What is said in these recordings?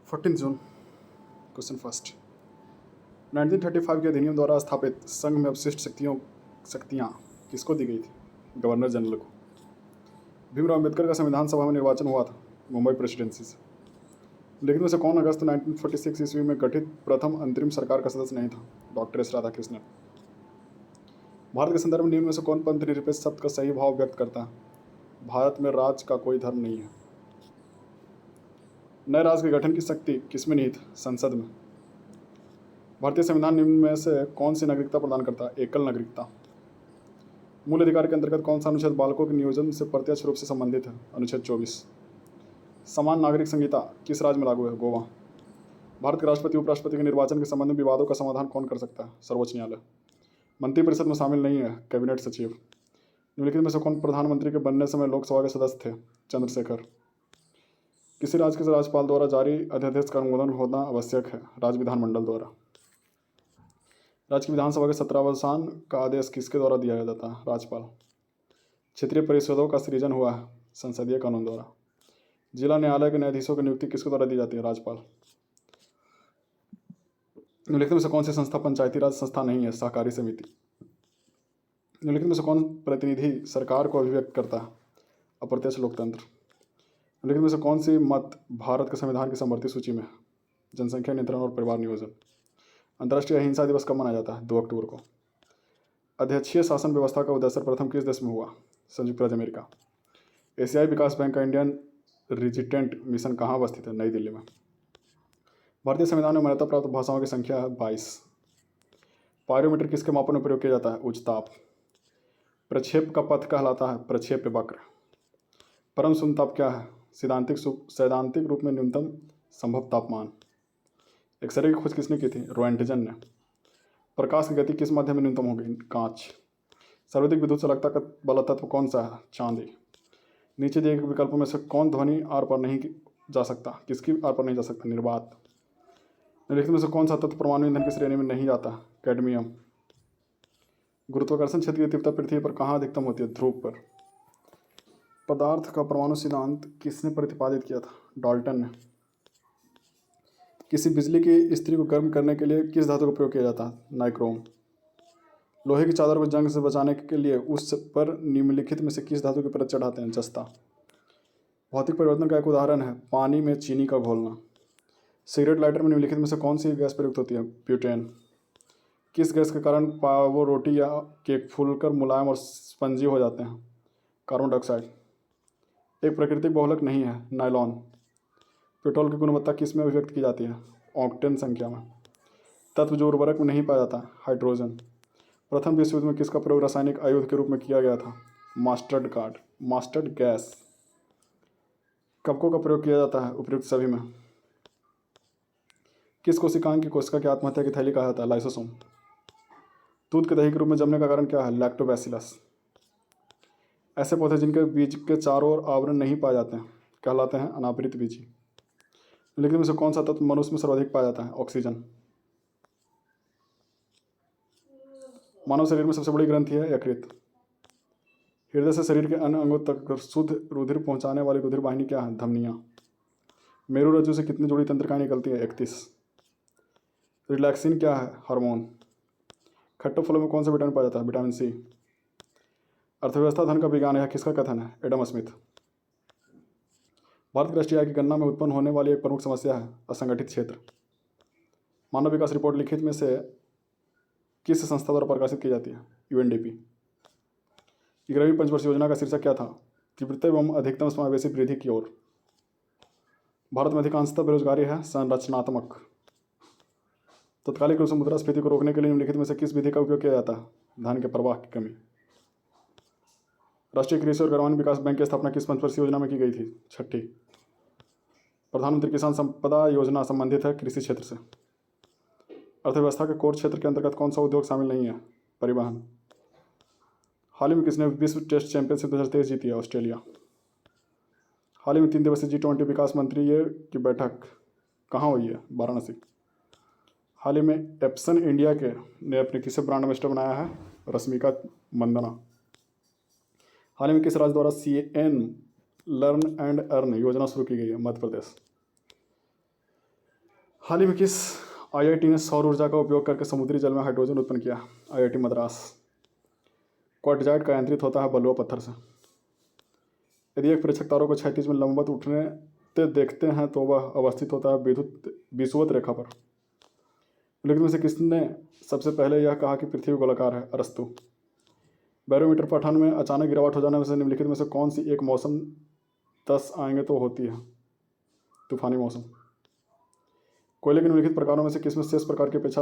14 जून। Question first. 1935 के अधिनियम द्वारा स्थापित संघ में अवशिष्ट शक्तियाँ किसको दी गई थी? गवर्नर जनरल को। भीमराव अम्बेडकर का संविधान सभा में निर्वाचन हुआ था मुंबई प्रेसिडेंसी से। लेकिन में से कौन अगस्त 1946 ईस्वी में गठित प्रथम अंतरिम सरकार का सदस्य नहीं था? Doctor S Radhakrishnan. भारत के संदर्भ में निम्न में से कौन पंथ निरपेक्ष शब्द का सही भाव व्यक्त करता है? भारत में राज का कोई धर्म नहीं है। नए राज्य के गठन की शक्ति किसमें निहित? संसद में। भारतीय संविधान निम्न में से कौन सी नागरिकता प्रदान करता है? एकल नागरिकता। मूल अधिकार के अंतर्गत कौन सा अनुच्छेद बालकों के नियोजन से प्रत्यक्ष रूप से संबंधित है? अनुच्छेद 24। समान नागरिक संहिता किस राज्य में लागू है? गोवा। भारत के राष्ट्रपति उपराष्ट्रपति के निर्वाचन के संबंध में विवादों का समाधान कौन कर सकता है? सर्वोच्च न्यायालय। मंत्रिपरिषद में शामिल नहीं है कैबिनेट सचिव। निम्नलिखित में से कौन प्रधानमंत्री के बनने समय लोकसभा के सदस्य थे? चंद्रशेखर। किसी राज्य के राज्यपाल द्वारा जारी अध्यादेश का अनुमोदन होना आवश्यक है? राज्य विधानमंडल द्वारा। राज्य की विधानसभा के सत्रावसान का आदेश किसके द्वारा दिया जाता है? राज्यपाल। क्षेत्रीय परिषदों का सृजन हुआ है संसदीय कानून द्वारा। जिला न्यायालय के न्यायाधीशों की नियुक्ति किसके द्वारा दी जाती है? राज्यपाल। निम्नलिखित में से कौन सी संस्था पंचायती राज संस्था नहीं है? सहकारी समिति। निम्नलिखित में से कौन प्रतिनिधि सरकार को अभिव्यक्त करता है? अप्रत्यक्ष लोकतंत्र। निम्नलिखित में से कौन सी मत भारत के संविधान की समवर्ती सूची में है? जनसंख्या नियंत्रण और परिवार नियोजन। अंतर्राष्ट्रीय अहिंसा दिवस कब मनाया जाता है? 2 अक्टूबर को। अध्यक्षीय शासन व्यवस्था का उदय सर्वप्रथम किस देश में हुआ? संयुक्त राज्य अमेरिका। एशियाई विकास बैंक का इंडियन रेजिडेंट मिशन कहाँ अवस्थित है? नई दिल्ली में। भारतीय संविधान में मान्यता प्राप्त भाषाओं की संख्या है 22। पायरोमीटर किसके मापन में प्रयोग किया जाता है? उच्च ताप। प्रक्षेप का पथ कहलाता है प्रक्षेप वक्र। परम शून्य ताप क्या है? सैद्धांतिक रूप में न्यूनतम संभव तापमान। एक्सरे की खोज किसने की थी? रोएंटजन ने। प्रकाश की गति किस माध्यम में न्यूनतम होगी? कांच। सर्वाधिक विद्युत चालकता का बल तत्व कौन सा है? चांदी। नीचे दिए गए विकल्पों में से कौन ध्वनि आर पर नहीं जा सकता? किसकी आर पर नहीं जा सकता? निर्वात। निम्नलिखित में से कौन सा तत्व परमाणु ईंधन की श्रेणी में नहीं जाता? कैडमियम। गुरुत्वाकर्षण क्षेत्र की तीव्रता पृथ्वी पर कहाँ अधिकतम होती है? ध्रुव पर। पदार्थ का परमाणु सिद्धांत किसने प्रतिपादित किया था? डाल्टन ने। किसी बिजली की स्त्री को गर्म करने के लिए किस धातु का प्रयोग किया जाता है? नाइक्रोम। लोहे की चादर को जंग से बचाने के लिए उस पर निम्नलिखित में से किस धातु की परत चढ़ाते हैं? जस्ता। भौतिक परिवर्तन का एक उदाहरण है पानी में चीनी का घोलना। सिगरेट लाइटर में निम्नलिखित में से कौन सी गैस प्रयुक्त होती है? ब्यूटेन। किस गैस के कारण पावरोटी या केक फूलकर मुलायम और स्पंजी हो जाते हैं? Carbon dioxide. एक प्राकृतिक बहुलक नहीं है? नायलॉन। पेट्रोल की गुणवत्ता किस में अभिव्यक्त की जाती है? ऑक्टेन संख्या में। तत्व जो उर्वरक में नहीं पाया जाता? हाइड्रोजन। प्रथम विश्व युद्ध में किसका प्रयोग रासायनिक आयुध के रूप में किया गया था? Mastered gas. कवकों का प्रयोग किया जाता है उपयुक्त सभी में। किस कोशिकांग की कोशिका की आत्महत्या की थैली कहा जाता है? लाइसोसोम। दूध के दही के रूप में जमने का कारण क्या है? लैक्टोबैसिलस। ऐसे पौधे जिनके बीज के चारों ओर आवरण नहीं पाए जाते हैं कहलाते हैं अनावृत बीजी। लेकिन में से कौन सा तत्व मनुष्य में सर्वाधिक पाया जाता है? ऑक्सीजन। मानव शरीर में सबसे बड़ी ग्रंथि है यकृत। हृदय से शरीर के अन्य अंगों तक शुद्ध रुधिर पहुंचाने वाली रुधिर वाहिनी क्या है? धमनियां। मेरु रज्जु से कितनी जोड़ी तंत्रिकाएं निकलती है? 31। रिलैक्सिन क्या है? हार्मोन। खट्टे फलों में कौन सा विटामिन पाया जाता है? Vitamin C. अर्थव्यवस्था धन का विज्ञान है किसका कथन है? Adam Smith. भारत की राष्ट्रीय आय की गणना में उत्पन्न होने वाली एक प्रमुख समस्या है असंगठित क्षेत्र। मानव विकास रिपोर्ट लिखित में से किस संस्था द्वारा प्रकाशित की जाती है? यूएनडीपी। 11वीं पंचवर्षीय योजना का शीर्षक क्या था? तीव्रता एवं अधिकतम समावेशी वृद्धि की ओर। भारत में अधिकांशतः बेरोजगारी है संरचनात्मक। तत्कालिक रूप से मुद्रास्फीति को रोकने के लिए निम्नलिखित में से किस विधि का उपयोग किया जाता है? धन के प्रवाह की कमी। राष्ट्रीय कृषि और ग्रामीण विकास बैंक की स्थापना किस पंचवर्षीय योजना में की गई थी? 6ठी। प्रधानमंत्री किसान संपदा योजना संबंधित है कृषि क्षेत्र से। अर्थव्यवस्था के कोर क्षेत्र के अंतर्गत कौन सा उद्योग शामिल नहीं है? परिवहन। हाल ही में किसने विश्व टेस्ट चैंपियनशिप 2023 जीती है? ऑस्ट्रेलिया। हाल ही में 3 दिवसीय G20 विकास मंत्रियों की बैठक कहाँ हुई है? वाराणसी। हाल ही में एप्सन इंडिया के ने अपने किसे ब्रांड एम्बेसडर बनाया है? रश्मिका मंदना। हाल ही में किस राज्य द्वारा CN लर्न एंड अर्न योजना शुरू की गई है? मध्य प्रदेश। हाल ही में किस आईआईटी ने सौर ऊर्जा का उपयोग करके समुद्री जल में हाइड्रोजन उत्पन्न किया? आईआईटी मद्रास। क्वार्टजाइट का यंत्रित होता है बलुआ पत्थर से। यदि एक प्रेक्षक तारों को क्षैतिज में लंबवत उठने देखते हैं तो वह अवस्थित होता है विषुवत रेखा पर। निम्नलिखित में से किसने सबसे पहले यह कहा कि पृथ्वी गोलाकार है? अरस्तु। बैरोमीटर पठन में अचानक गिरावट हो जाने में से निम्नलिखित में से कौन सी एक मौसम 10 आएंगे तो होती है? तूफानी मौसम। कोयले के निम्नलिखित प्रकारों में से किसमें शेष प्रकार की अपेक्षा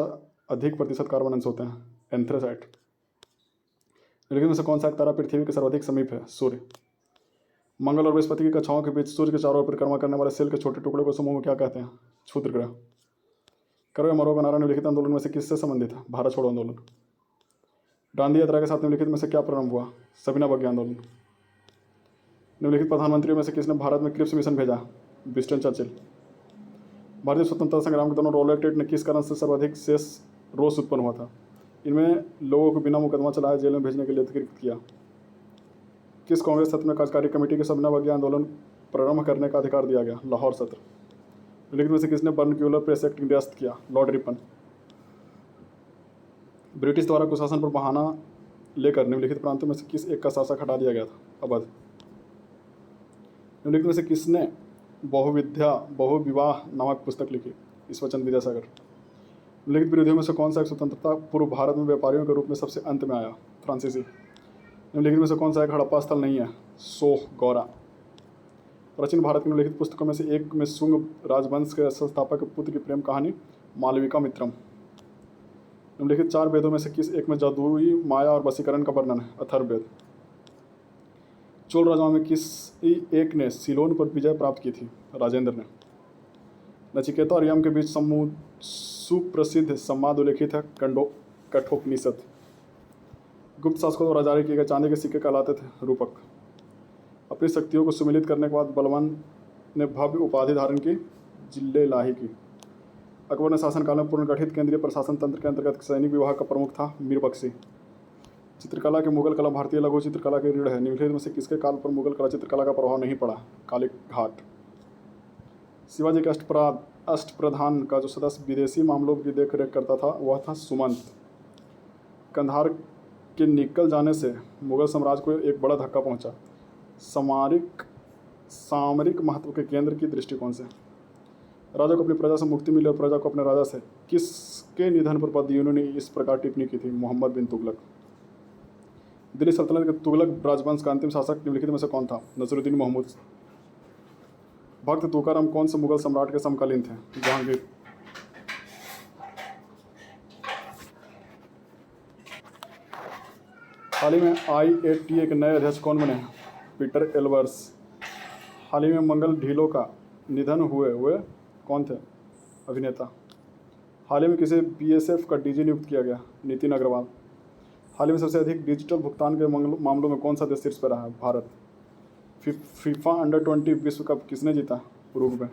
अधिक प्रतिशत कार्बन अंश होते हैं? एंथ्रेसाइट। निम्नलिखित में से कौन सा एक तारा पृथ्वी के सर्वाधिक समीप है? सूर्य। मंगल और बृहस्पति की कक्षाओं के बीच सूर्य के चारों ओर परिक्रमा करने वाले सेल के छोटे टुकड़े को समूह में क्या कहते हैं? क्षुद्र ग्रह। करो या मरो का नारा निम्नलिखित आंदोलन में से किससे संबंधित है? भारत छोड़ो आंदोलन। दांडी यात्रा के साथ निम्नलिखित में से क्या प्रारंभ हुआ? सविना बग्गी आंदोलन। निम्नलिखित प्रधानमंत्रियों में से किसने भारत में क्रिप्स मिशन भेजा? Winston Churchill. भारतीय स्वतंत्रता संग्राम के दौरान रॉलेट एक्ट ने किस कारण से सर्वाधिक शेष रोष उत्पन्न हुआ था? इनमें लोगों को बिना मुकदमा चलाए जेल में भेजने के लिए अधिकृत किया। किस कांग्रेस सत्र में कार्यकारी कमेटी के सविना बग्गी आंदोलन प्रारंभ करने का अधिकार दिया गया? लाहौर सत्र। निम्नलिखित में से किसने बर्नक्यूलर प्रेस एक्ट निरस्त किया? Lord Ripon. ब्रिटिश द्वारा कुशासन पर बहाना लेकर निम्नलिखित प्रांतों में से किस एक का शासक हटा दिया गया था? अवध। निम्नलिखित में से किसने बहुविवाह नामक पुस्तक लिखी? ईश्वरचंद्र विद्यासागर। निम्नलिखित विरोधियों में से कौन सा एक स्वतंत्रता पूर्व भारत में व्यापारियों के रूप में सबसे अंत में आया? फ्रांसीसी। निम्नलिखित में से कौन सा एक हड़प्पा स्थल नहीं है? सोह गौरा। प्राचीन भारत की निम्नलिखित पुस्तकों में से एक में शुंग राजवंश के संस्थापक पुत्र की प्रेम कहानी मालविका मित्रम। निम्नलिखित 4 वेदों में से किस एक में जादुई माया और वशीकरण का वर्णन है? अथर्ववेद। चोल राजाओं में किसी एक ने सिलोन पर विजय प्राप्त की थी? राजेंद्र ने। नचिकेता और यम के बीच सुप्रसिद्ध संवाद उल्लेखित है? कठोपनिषद। गुप्त शासकों द्वारा जारी किए गए चांदी के सिक्के कहलाते थे? रूपक। अपनी शक्तियों को सुमिलित करने के बाद बलवान ने भव्य उपाधि धारण की? जिले लाही की। अकबर ने शासनकाल में पुनर्गठित केंद्रीय प्रशासन तंत्र के अंतर्गत सैनिक विभाग का प्रमुख था? मीर बख्शी। चित्रकला के मुगल कला भारतीय लघु चित्रकला के रीढ़ है। निम्नलिखित में से किसके काल पर मुगल कला चित्रकला का प्रभाव नहीं पड़ा? काली घाट। शिवाजी के अष्टप्रधान का जो सदस्य विदेशी मामलों की देखरेख करता था वह था सुमंत। कंधार के निकल जाने से मुगल साम्राज्य को एक बड़ा धक्का पहुंचा। सामरिक महत्व के केंद्र की दृष्टिकोण से राजा को अपनी प्रजा से मुक्ति मिली और प्रजा को अपने राजा से। किसके निधन पर बदियूं ने इस प्रकार टिप्पणी की थी? मोहम्मद बिन तुगलक। दिल्ली सल्तनत के तुगलक राजवंश का अंतिम शासक निम्नलिखित में से कौन था? नसरुद्दीन महमूद। भक्त तुकाराम कौन से मुगल सम्राट के समकालीन थे? जहांगीर। हाल ही में IATA के नए अध्यक्ष कौन बने? Peter Elbers. हाल ही में मंगल ढिल्लों का निधन हुए वे कौन थे? अभिनेता। हाल ही में किसे BSF का DG नियुक्त किया गया? नितिन अग्रवाल। हाल ही में सबसे अधिक डिजिटल भुगतान के मामलों में कौन सा देश शीर्ष पर रहा है? भारत। फीफा अंडर 20 विश्व कप किसने जीता? उरुग्वे।